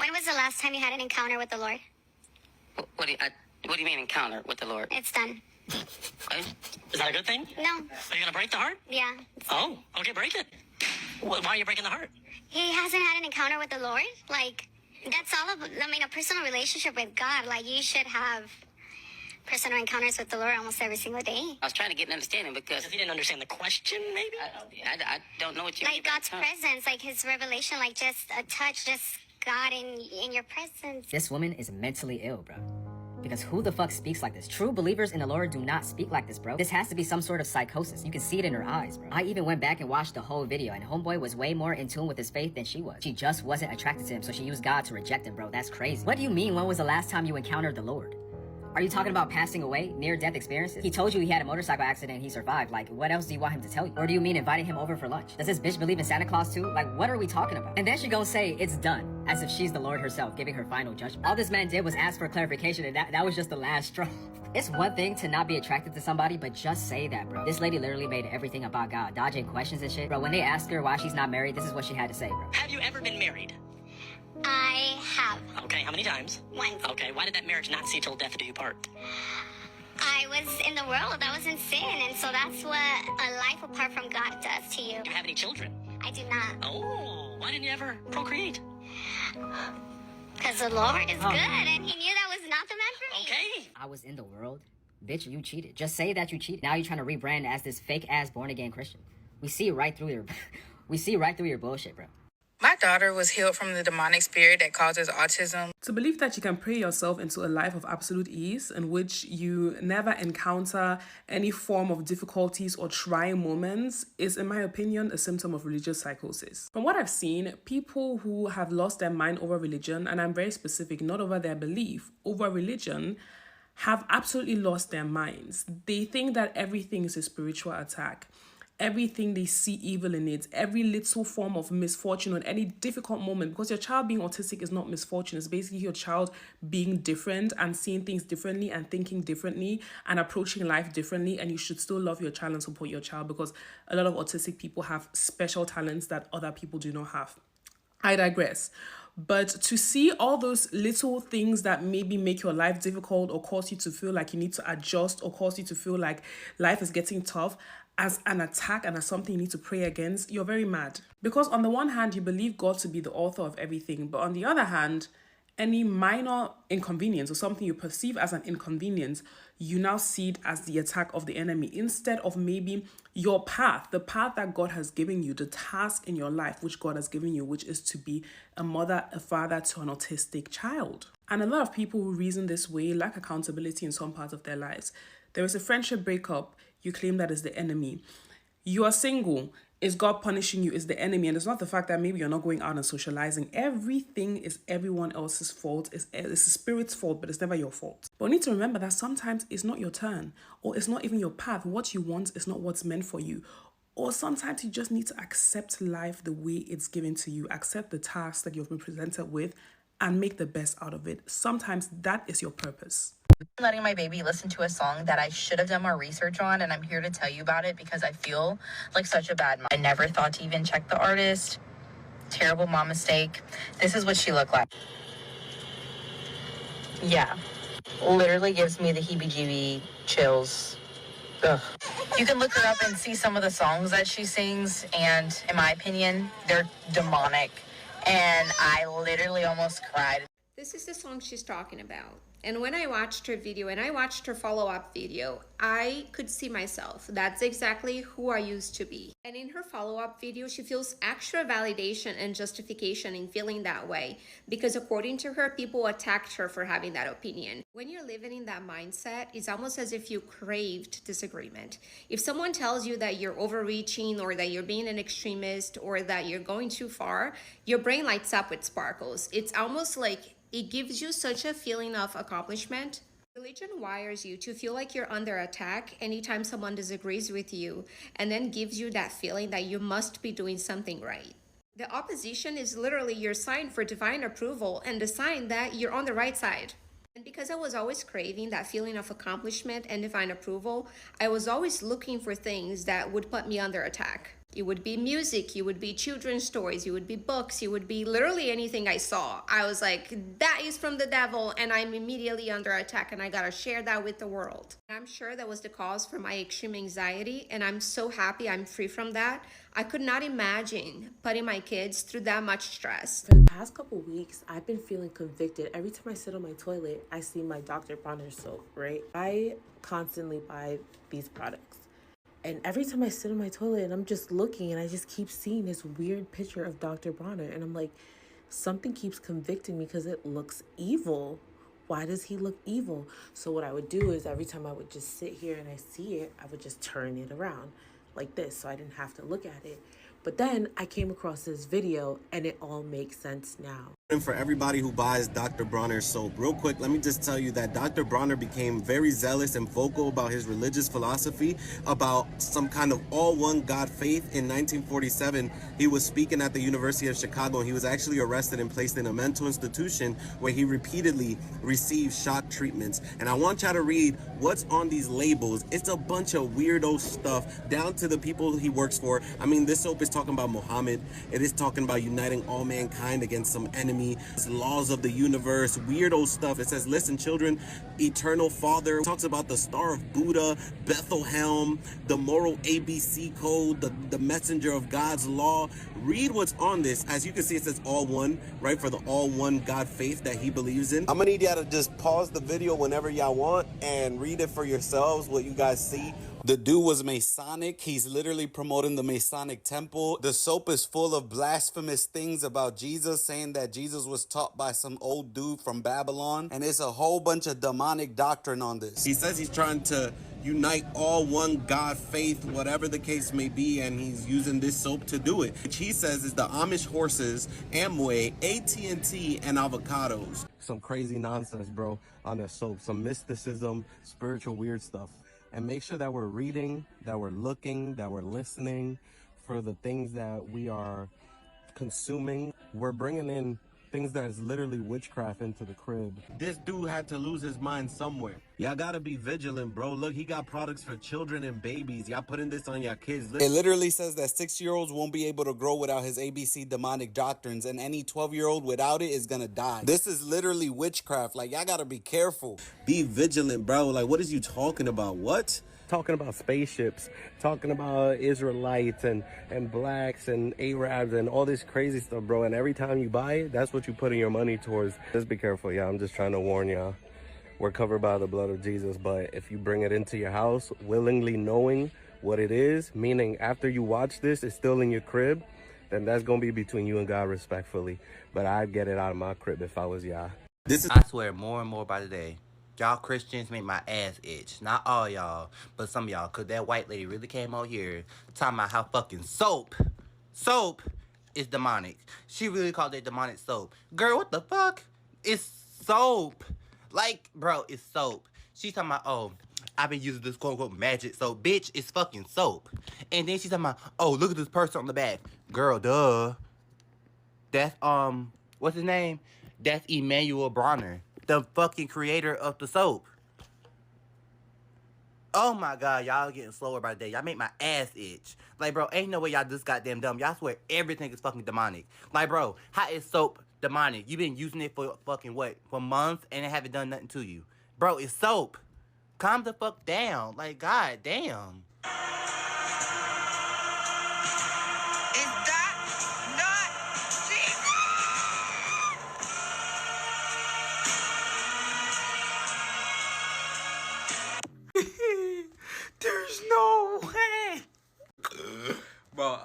When was the last time you had an encounter with the Lord? What do you mean encounter with the Lord? It's done. Is that a good thing? No. Are you going to break the heart? Yeah. Oh, okay, break it. Why are you breaking the heart? He hasn't had an encounter with the Lord? Like, that's all of, I mean, a personal relationship with God. Like, you should have personal encounters with the Lord almost every single day. I was trying to get an understanding because He didn't understand the question, maybe? I don't know what you mean. Like by God's encounter. presence, like his revelation, like just a touch, just God in your presence. This woman is mentally ill, bro. Because who the fuck speaks like this? True believers in the Lord do not speak like this, bro. This has to be some sort of psychosis. You can see it in her eyes, bro. I even went back and watched the whole video, and homeboy was way more in tune with his faith than she was. She just wasn't attracted to him, so she used God to reject him, bro. That's crazy. What do you mean, when was the last time you encountered the Lord? Are you talking about passing away, near-death experiences? He told you he had a motorcycle accident and he survived. Like, what else do you want him to tell you? Or do you mean inviting him over for lunch? Does this bitch believe in Santa Claus too? Like, what are we talking about? And then she gonna say, it's done, as if she's the Lord herself, giving her final judgment. All this man did was ask for clarification, and that was just the last straw. It's one thing to not be attracted to somebody, but just say that, bro. This lady literally made everything about God, dodging questions and shit. Bro, when they asked her why she's not married, this is what she had to say, bro. Have you ever been married? I have. Okay, how many times? Once. Okay, why did that marriage not see till death do you part? I was in the world. I was in sin. And so that's what a life apart from God does to you. Do you have any children? I do not. Oh, why didn't you ever procreate? Because the Lord is good. And he knew that was not the man for me. Okay. I was in the world. Bitch, you cheated. Just say that you cheated. Now you're trying to rebrand as this fake-ass born-again Christian. We see right through your... we see right through your bullshit, bro. My daughter was healed from the demonic spirit that causes autism. To believe that you can pray yourself into a life of absolute ease in which you never encounter any form of difficulties or trying moments is, in my opinion, a symptom of religious psychosis. From what I've seen, people who have lost their mind over religion, and I'm very specific, not over their belief, over religion, have absolutely lost their minds. They think that everything is a spiritual attack. Everything they see evil in it, every little form of misfortune or any difficult moment, because your child being autistic is not misfortune. It's basically your child being different and seeing things differently and thinking differently and approaching life differently. And you should still love your child and support your child, because a lot of autistic people have special talents that other people do not have. I digress. But to see all those little things that maybe make your life difficult or cause you to feel like you need to adjust or cause you to feel like life is getting tough as an attack and as something you need to pray against, you're very mad. Because on the one hand, you believe God to be the author of everything, but on the other hand, any minor inconvenience or something you perceive as an inconvenience, you now see it as the attack of the enemy instead of maybe your path, the path that God has given you, the task in your life which God has given you, which is to be a mother, a father to an autistic child. And a lot of people who reason this way lack accountability in some parts of their lives. There is a friendship breakup, you claim that is the enemy. You are single, is God punishing you, is the enemy. And it's not the fact that maybe you're not going out and socializing. Everything is everyone else's fault. It's the spirit's fault, but it's never your fault. But you need to remember that sometimes it's not your turn, or it's not even your path. What you want is not what's meant for you. Or sometimes you just need to accept life the way it's given to you. Accept the task that you've been presented with and make the best out of it. Sometimes that is your purpose. Letting my baby listen to a song that I should have done more research on, and I'm here to tell you about it because I feel like such a bad mom. I never thought to even check the artist. Terrible mom mistake. This is what she looked like. Yeah. Literally gives me the heebie-jeebie chills. Ugh. You can look her up and see some of the songs that she sings, and in my opinion, they're demonic. And I literally almost cried. This is the song she's talking about. And when I watched her video and I watched her follow-up video, I could see myself. That's exactly who I used to be. And in her follow-up video, she feels extra validation and justification in feeling that way because according to her, people attacked her for having that opinion. When you're living in that mindset, it's almost as if you craved disagreement. If someone tells you that you're overreaching or that you're being an extremist or that you're going too far, your brain lights up with sparkles. It's almost like it gives you such a feeling of accomplishment. Religion wires you to feel like you're under attack anytime someone disagrees with you and then gives you that feeling that you must be doing something right. The opposition is literally your sign for divine approval and the sign that you're on the right side. And because I was always craving that feeling of accomplishment and divine approval, I was always looking for things that would put me under attack. It would be music, it would be children's stories, it would be books, it would be literally anything I saw. I was like, that is from the devil, and I'm immediately under attack, and I gotta share that with the world. I'm sure that was the cause for my extreme anxiety, and I'm so happy I'm free from that. I could not imagine putting my kids through that much stress. For the past couple weeks, I've been feeling convicted. Every time I sit on my toilet, I see my Dr. Bronner soap, right? I constantly buy these products. And every time I sit on my toilet and I'm just looking and I just keep seeing this weird picture of Dr. Bronner. And I'm like, something keeps convicting me because it looks evil. Why does he look evil? So what I would do is every time I would just sit here and I see it, I would just turn it around like this so I didn't have to look at it. But then I came across this video and it all makes sense now. And for everybody who buys Dr. Bronner's soap, real quick, let me just tell you that Dr. Bronner became very zealous and vocal about his religious philosophy, about some kind of all-one God faith. In 1947, he was speaking at the University of Chicago, and he was actually arrested and placed in a mental institution where he repeatedly received shock treatments. And I want y'all to read what's on these labels. It's a bunch of weirdo stuff, down to the people he works for. I mean, this soap is talking about Muhammad. It is talking about uniting all mankind against some enemy. Laws of the universe, weirdo stuff. It says, listen, children, eternal father. It talks about the Star of Buddha, Bethlehem, the moral ABC code, the messenger of God's law. Read what's on this. As you can see, it says all one, right? For the all one God faith that he believes in. I'm gonna need y'all to just pause the video whenever y'all want and read it for yourselves, what you guys see. The dude was Masonic. He's literally promoting the Masonic temple. The soap is full of blasphemous things about Jesus, saying that Jesus was taught by some old dude from Babylon. And it's a whole bunch of demonic doctrine on this. He says he's trying to unite all one God faith, whatever the case may be, and he's using this soap to do it, which he says is the Amish horses, Amway, AT&T, and avocados. Some crazy nonsense, bro, on that soap. Some mysticism, spiritual weird stuff. And make sure that we're reading, that we're looking, that we're listening for the things that we are consuming. We're bringing in things that is literally witchcraft into the crib. This dude had to lose his mind somewhere. Y'all gotta be vigilant, bro. Look, he got products for children and babies. Y'all putting this on your kids. It literally says that 6-year-olds won't be able to grow without his ABC demonic doctrines, and any 12-year-old without it is gonna die. This is literally witchcraft. Like, y'all gotta be careful. Be vigilant, bro. Like, what is you talking about? What? Talking about spaceships, talking about Israelites and blacks and Arabs and all this crazy stuff, bro. And every time you buy it, that's what you putting your money towards. Just be careful, yeah. I'm just trying to warn y'all. We're covered by the blood of Jesus, but if you bring it into your house willingly knowing what it is, meaning after you watch this, it's still in your crib, then that's going to be between you and God respectfully. But I'd get it out of my crib if I was y'all. I swear more and more by the day. Y'all Christians make my ass itch. Not all y'all, but some of y'all. Because that white lady really came out here talking about how fucking soap is demonic. She really called it demonic soap. Girl, what the fuck? It's soap. Like, bro, it's soap. She's talking about, oh, I've been using this quote-unquote magic soap. Bitch, it's fucking soap. And then she's talking about, oh, look at this person on the back. Girl, duh. That's, what's his name? That's Emmanuel Bronner, the fucking creator of the soap. Oh my God, y'all getting slower by the day. Y'all make my ass itch. Like, bro, ain't no way y'all this goddamn dumb. Y'all swear everything is fucking demonic. Like, bro, how is soap demonic? You been using it for fucking what? For months and it haven't done nothing to you. Bro, it's soap. Calm the fuck down. Like, god damn. There's no way. Bro.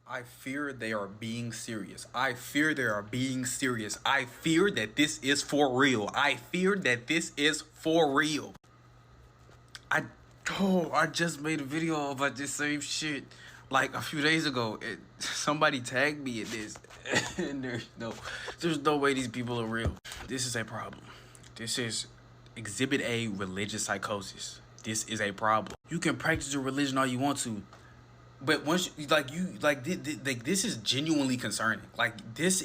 I fear they are being serious. I fear they are being serious. I fear that this is for real. I fear that this is for real. I just made a video about this same shit like a few days ago. Somebody tagged me in this. And there's no way these people are real. This is a problem. This is exhibit A, religious psychosis. This is a problem. You can practice your religion all you want to, But once this is genuinely concerning. This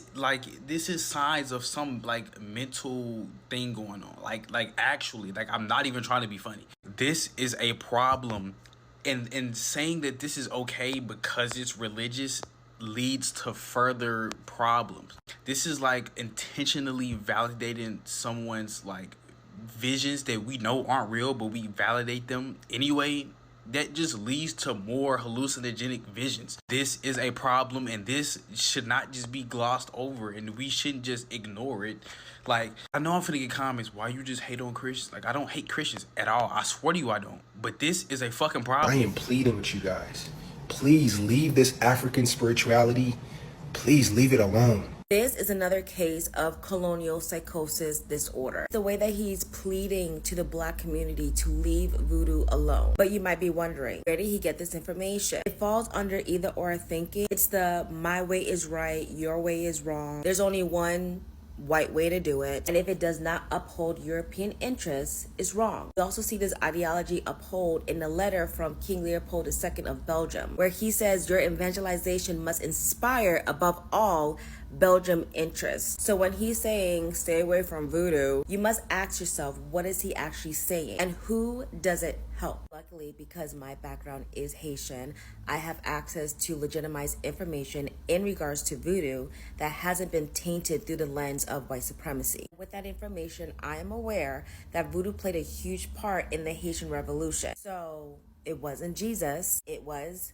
is signs of some mental thing going on. Actually, I'm not even trying to be funny. This is a problem, and saying that this is okay because it's religious leads to further problems. This is intentionally validating someone's visions that we know aren't real, but we validate them anyway. That just leads to more hallucinogenic visions. This is a problem, and this should not just be glossed over, and we shouldn't just ignore it. I know I'm finna get comments, why you just hate on Christians? I don't hate Christians at all. I swear to you I don't. But this is a fucking problem. I am pleading with you guys. Please leave this African spirituality. Please leave it alone. This is another case of colonial psychosis disorder. The way that he's pleading to the Black community to leave voodoo alone. But you might be wondering, where did he get this information? It falls under either or thinking. It's the my way is right, your way is wrong. There's only one white way to do it, and if it does not uphold European interests, it's wrong. We also see this ideology uphold in the letter from King Leopold II of Belgium, where he says your evangelization must inspire above all Belgium interests. So when he's saying stay away from voodoo, you must ask yourself, what is he actually saying and who does it help? Luckily, because my background is Haitian, I have access to legitimized information in regards to voodoo that hasn't been tainted through the lens of white supremacy. With that information, I am aware that voodoo played a huge part in the Haitian Revolution. So it wasn't Jesus, it was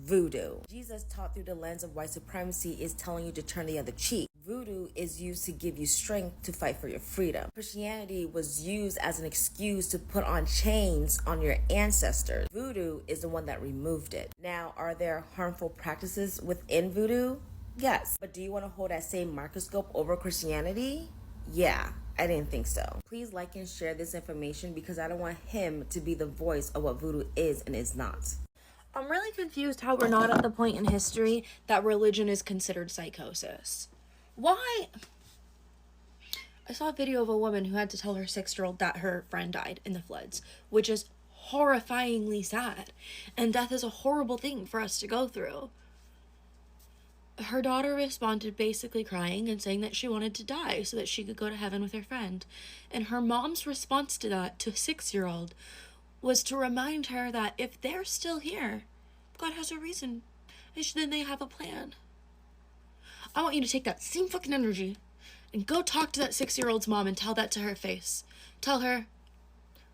voodoo. Jesus taught through the lens of white supremacy is telling you to turn the other cheek. Voodoo is used to give you strength to fight for your freedom. Christianity was used as an excuse to put on chains on your ancestors. Voodoo is the one that removed it. Now, are there harmful practices within voodoo? Yes. But do you want to hold that same microscope over Christianity? Yeah. I didn't think so. Please like and share this information because I don't want him to be the voice of what voodoo is and is not. I'm really confused how we're not at the point in history that religion is considered psychosis. Why? I saw a video of a woman who had to tell her 6-year-old that her friend died in the floods, which is horrifyingly sad. And death is a horrible thing for us to go through. Her daughter responded basically crying and saying that she wanted to die so that she could go to heaven with her friend. And her mom's response to that, to a 6-year-old, was to remind her that if they're still here, God has a reason, and then they have a plan. I want you to take that same fucking energy and go talk to that 6-year-old's mom and tell that to her face. Tell her,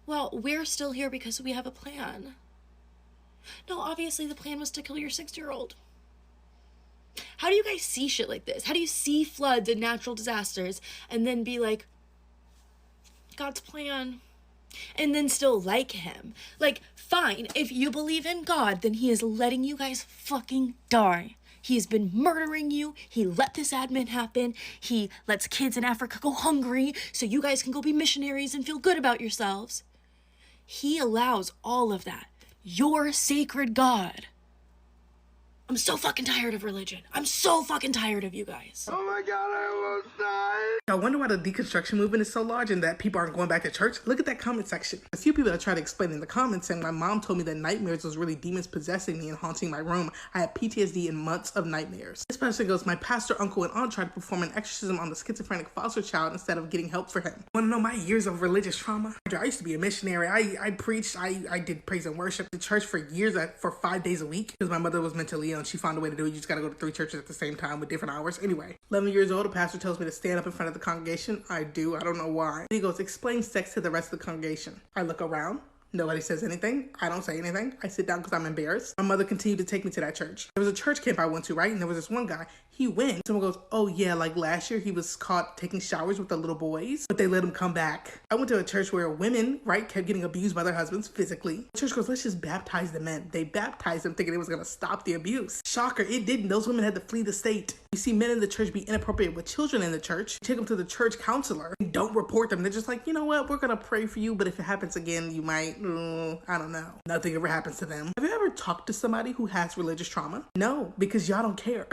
well, we're still here because we have a plan. No, obviously the plan was to kill your 6-year-old. How do you guys see shit like this? How do you see floods and natural disasters and then be like, God's plan, and then still like him? Fine, if you believe in God, then he is letting you guys fucking die. He's been murdering you. He let this admin happen. He lets kids in Africa go hungry so you guys can go be missionaries and feel good about yourselves. He allows all of that. Your sacred God. I'm so fucking tired of religion. I'm so fucking tired of you guys. Oh my God, I almost died. I wonder why the deconstruction movement is so large and that people aren't going back to church. Look at that comment section. A few people that tried to explain in the comments saying my mom told me that nightmares was really demons possessing me and haunting my room. I had PTSD and months of nightmares. This person goes, my pastor, uncle, and aunt tried to perform an exorcism on the schizophrenic foster child instead of getting help for him. Want to know my years of religious trauma? I used to be a missionary. I preached. I did praise and worship in church for years, for 5 days a week because my mother was mentally ill and she found a way to do it. You just gotta go to 3 churches at the same time with different hours. Anyway, 11 years old, a pastor tells me to stand up in front of the congregation. I do. I don't know why. He goes, explain sex to the rest of the congregation. I look around. Nobody says anything. I don't say anything. I sit down because I'm embarrassed. My mother continued to take me to that church. There was a church camp I went to, right? And there was this one guy. He went. Someone goes, oh yeah, last year he was caught taking showers with the little boys, but they let him come back. I went to a church where women, right, kept getting abused by their husbands physically. The church goes, let's just baptize the men. They baptized them thinking it was going to stop the abuse. Shocker, it didn't. Those women had to flee the state. You see men in the church be inappropriate with children in the church. Take them to the church counselor. Don't report them. They're just like, you know what? We're going to pray for you, but if it happens again, you might, I don't know. Nothing ever happens to them. Have you ever talked to somebody who has religious trauma? No, because y'all don't care.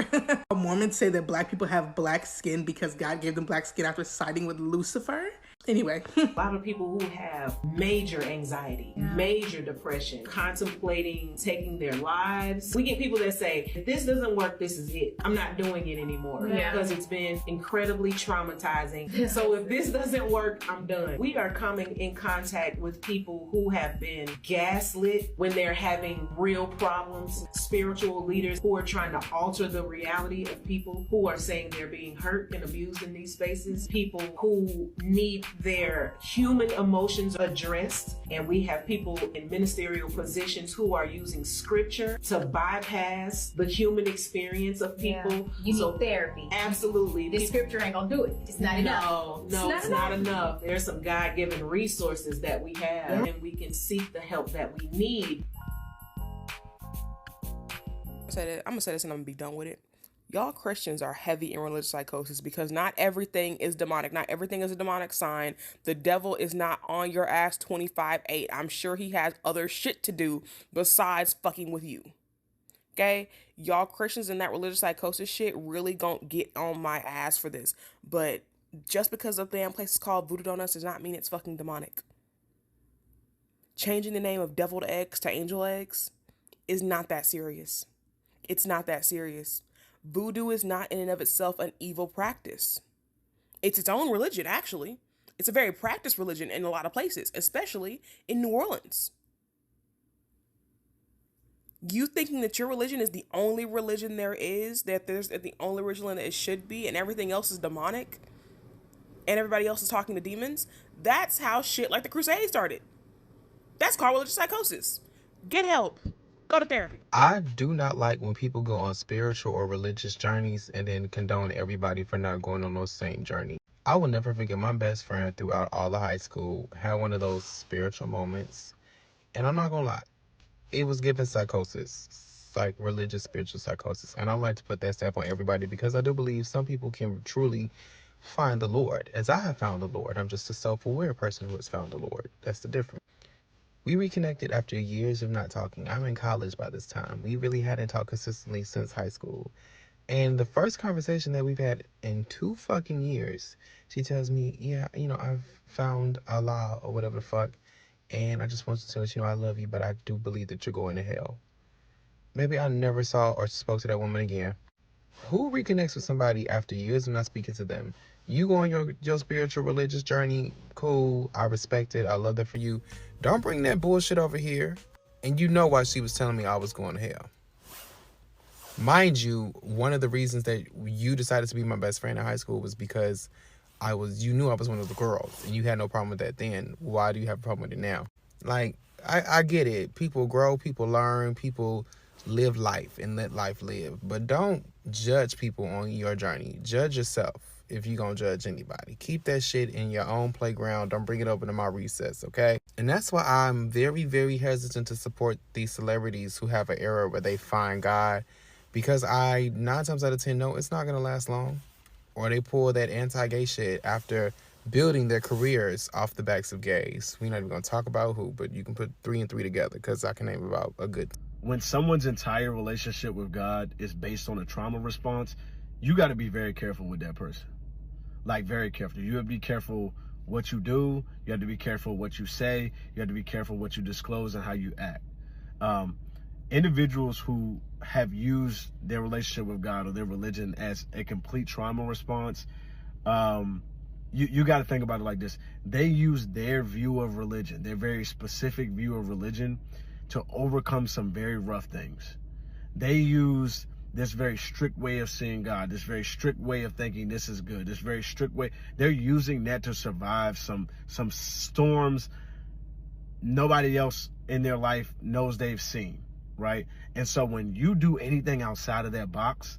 Mormons say that black people have black skin because God gave them black skin after siding with Lucifer. Anyway. A lot of people who have major anxiety, major depression, contemplating taking their lives. We get people that say, if this doesn't work, this is it. I'm not doing it anymore because it's been incredibly traumatizing. So if this doesn't work, I'm done. We are coming in contact with people who have been gaslit when they're having real problems, spiritual leaders who are trying to alter the reality of people who are saying they're being hurt and abused in these spaces, people who need their human emotions addressed, and we have people in ministerial positions who are using scripture to bypass the human experience of people. You need therapy. Absolutely. The scripture ain't gonna do it. It's not enough. No, it's not enough. There's some God-given resources that we have, and we can seek the help that we need. I'm gonna say this and I'm gonna be done with it. Y'all Christians are heavy in religious psychosis because not everything is demonic. Not everything is a demonic sign. The devil is not on your ass 25/8. I'm sure he has other shit to do besides fucking with you. Okay? Y'all Christians in that religious psychosis shit really gonna get on my ass for this. But just because a damn place is called Voodoo Donuts does not mean it's fucking demonic. Changing the name of deviled eggs to angel eggs is not that serious. It's not that serious. Voodoo is not in and of itself an evil practice. It's its own religion, actually. It's a very practiced religion in a lot of places, especially in New Orleans. You thinking that your religion is the only religion there is, that there's the only religion that it should be, and everything else is demonic, and everybody else is talking to demons, that's how shit like the Crusades started. That's called religious psychosis. Get help. Go to therapy. I do not like when people go on spiritual or religious journeys and then condone everybody for not going on those same journeys. I will never forget my best friend throughout all of high school had one of those spiritual moments. And I'm not gonna lie, it was given psychosis, like religious spiritual psychosis. And I like to put that stuff on everybody because I do believe some people can truly find the Lord, as I have found the Lord. I'm just a self-aware person who has found the Lord. That's the difference. We reconnected after years of not talking. I'm in college by this time. We really hadn't talked consistently since high school. And the first conversation that we've had in 2 fucking years, she tells me, yeah, I've found Allah or whatever the fuck. And I just wanted to let you know I love you, but I do believe that you're going to hell. Maybe I never saw or spoke to that woman again. Who reconnects with somebody after years of not speaking to them? You go on your spiritual religious journey, cool, I respect it, I love that for you. Don't bring that bullshit over here. And you know why she was telling me I was going to hell. Mind you, one of the reasons that you decided to be my best friend in high school was because you knew I was one of the girls, and you had no problem with that then. Why do you have a problem with it now? Like, I get it. People grow, people learn, people live life and let life live. But don't judge people on your journey. Judge yourself if you're going to judge anybody. Keep that shit in your own playground. Don't bring it over to my recess, okay? And that's why I'm very, very hesitant to support these celebrities who have an era where they find God. Because 9 times out of 10 know it's not going to last long. Or they pull that anti-gay shit after building their careers off the backs of gays. We're not even going to talk about who, but you can put 3 and 3 together because I can name about a good. When someone's entire relationship with God is based on a trauma response, you got to be very careful with that person. Like, very careful. You have to be careful what you do. You have to be careful what you say. You have to be careful what you disclose and how you act. Individuals who have used their relationship with God or their religion as a complete trauma response, you got to think about it like this. They use their view of religion, their very specific view of religion, to overcome some very rough things. They use this very strict way of seeing God, this very strict way of thinking this is good, this very strict way. They're using that to survive some storms nobody else in their life knows they've seen, right? And so when you do anything outside of that box,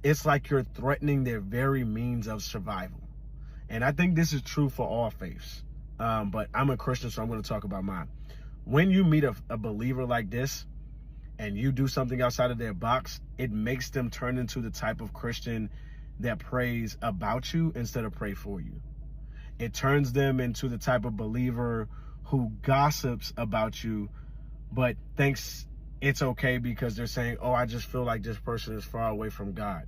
it's like you're threatening their very means of survival. And I think this is true for all faiths. But I'm a Christian, so I'm going to talk about mine. When you meet a believer like this, and you do something outside of their box, it makes them turn into the type of Christian that prays about you instead of pray for you. It turns them into the type of believer who gossips about you, but thinks it's okay because they're saying, oh, I just feel like this person is far away from God.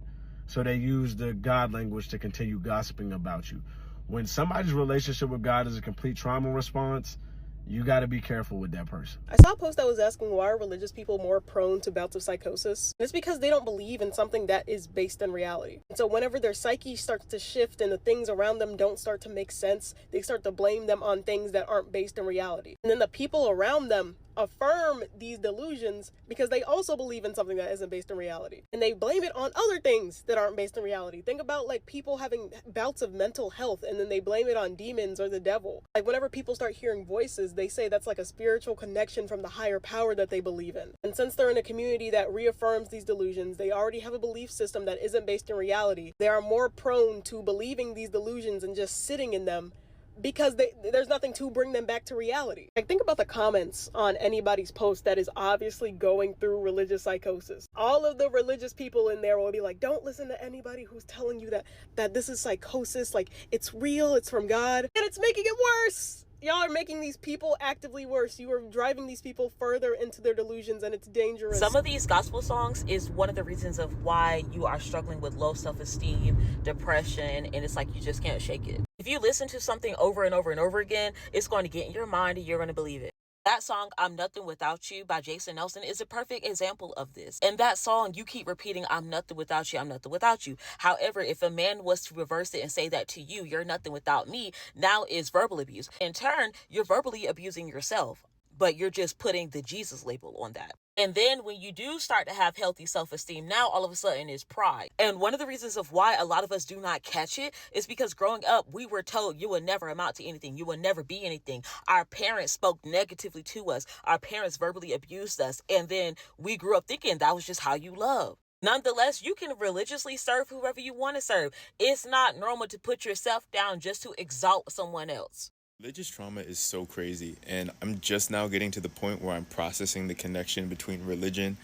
So they use the God language to continue gossiping about you. When somebody's relationship with God is a complete trauma response, you got to be careful with that person. I saw a post that was asking why are religious people more prone to bouts of psychosis? And it's because they don't believe in something that is based in reality. And so whenever their psyche starts to shift and the things around them don't start to make sense, they start to blame them on things that aren't based in reality. And then the people around them affirm these delusions because they also believe in something that isn't based in reality. And they blame it on other things that aren't based in reality. Think about like people having bouts of mental health and then they blame it on demons or the devil. Like whenever people start hearing voices, they say that's like a spiritual connection from the higher power that they believe in. And since they're in a community that reaffirms these delusions, they already have a belief system that isn't based in reality. They are more prone to believing these delusions and just sitting in them because there's nothing to bring them back to reality. Like think about the comments on anybody's post that is obviously going through religious psychosis. All of the religious people in there will be like, don't listen to anybody who's telling you that this is psychosis, like it's real, it's from God, and it's making it worse. Y'all are making these people actively worse. You are driving these people further into their delusions, and it's dangerous. Some of these gospel songs is one of the reasons of why you are struggling with low self-esteem, depression, and it's like you just can't shake it. If you listen to something over and over and over again, it's going to get in your mind and you're going to believe it. That song, I'm Nothing Without You by Jason Nelson is a perfect example of this. In that song, you keep repeating, I'm nothing without you, I'm nothing without you. However, if a man was to reverse it and say that to you, you're nothing without me, now is verbal abuse. In turn, you're verbally abusing yourself, but you're just putting the Jesus label on that. And then when you do start to have healthy self-esteem, now all of a sudden is pride. And one of the reasons of why a lot of us do not catch it is because growing up, we were told you will never amount to anything. You will never be anything. Our parents spoke negatively to us. Our parents verbally abused us. And then we grew up thinking that was just how you love. Nonetheless, you can religiously serve whoever you want to serve. It's not normal to put yourself down just to exalt someone else. Religious trauma is so crazy, and I'm just now getting to the point where I'm processing the connection between religion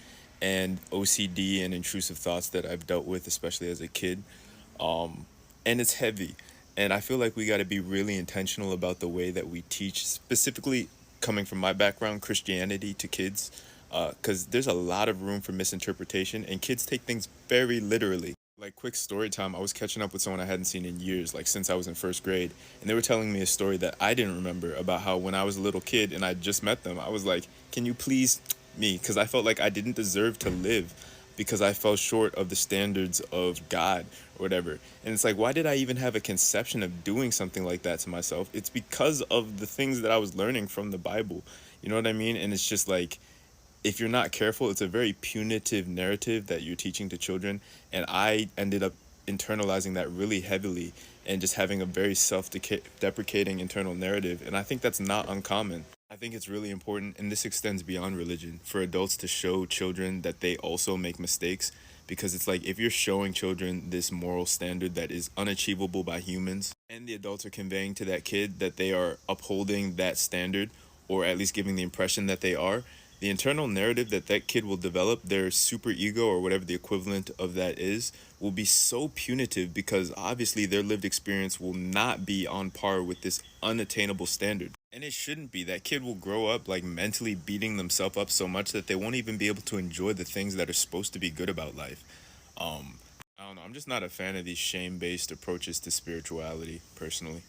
and OCD and intrusive thoughts that I've dealt with, especially as a kid. And it's heavy, and I feel like we got to be really intentional about the way that we teach, specifically coming from my background, Christianity to kids, because there's a lot of room for misinterpretation, and kids take things very literally. Like, quick story time, I was catching up with someone I hadn't seen in years, like since I was in first grade, and they were telling me a story that I didn't remember about how when I was a little kid and I just met them, I was like, can you please me? Because I felt like I didn't deserve to live because I fell short of the standards of God or whatever. And it's like, why did I even have a conception of doing something like that to myself? It's because of the things that I was learning from the Bible. You know what I mean? And it's just like, if you're not careful, it's a very punitive narrative that you're teaching to children. And I ended up internalizing that really heavily and just having a very self-deprecating internal narrative. And I think that's not uncommon. I think it's really important, and this extends beyond religion, for adults to show children that they also make mistakes. Because it's like, if you're showing children this moral standard that is unachievable by humans, and the adults are conveying to that kid that they are upholding that standard, or at least giving the impression that they are, the internal narrative that that kid will develop, their super ego or whatever the equivalent of that is, will be so punitive because obviously their lived experience will not be on par with this unattainable standard. And it shouldn't be. That kid will grow up like mentally beating themselves up so much that they won't even be able to enjoy the things that are supposed to be good about life. I don't know. I'm just not a fan of these shame-based approaches to spirituality, personally.